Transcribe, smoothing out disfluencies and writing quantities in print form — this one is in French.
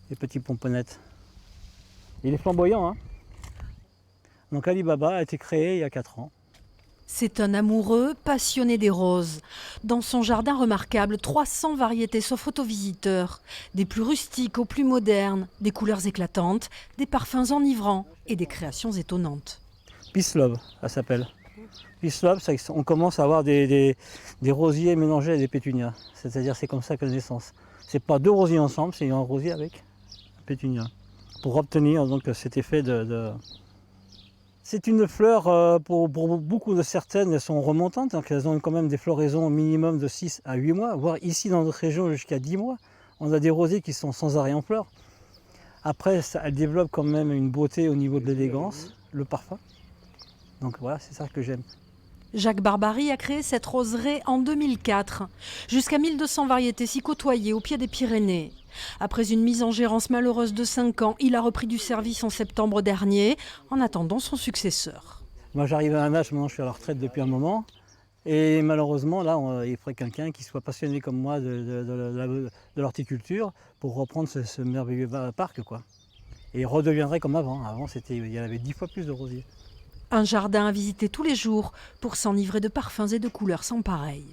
les petites pomponnettes. Il est flamboyant, hein. Donc Alibaba a été créé il y a 4 ans. C'est un amoureux passionné des roses. Dans son jardin remarquable, 300 variétés s'offrent aux visiteurs. Des plus rustiques aux plus modernes, des couleurs éclatantes, des parfums enivrants et des créations étonnantes. Peace Love, elle s'appelle. Peace Love, on commence à avoir des rosiers mélangés à des pétunias. C'est-à-dire c'est comme ça que la naissance. C'est pas 2 rosiers ensemble, c'est un rosier avec un pétunia. Pour obtenir donc cet effet de... C'est une fleur, pour beaucoup de certaines, elles sont remontantes, donc elles ont quand même des floraisons au minimum de 6 à 8 mois, voire ici dans notre région jusqu'à 10 mois. On a des rosiers qui sont sans arrêt en fleurs. Après, elles développent quand même une beauté au niveau de l'élégance, le parfum. Donc voilà, c'est ça que j'aime. Jacques Barbary a créé cette roseraie en 2004. Jusqu'à 1200 variétés s'y côtoyaient au pied des Pyrénées. Après une mise en gérance malheureuse de 5 ans, il a repris du service en septembre dernier, en attendant son successeur. Moi j'arrive à un âge, maintenant je suis à la retraite depuis un moment, et malheureusement là il faudrait quelqu'un qui soit passionné comme moi de l'horticulture pour reprendre ce merveilleux parc, quoi. Et redeviendrait comme avant. Avant il y avait 10 fois plus de rosiers. Un jardin à visiter tous les jours pour s'enivrer de parfums et de couleurs sans pareil.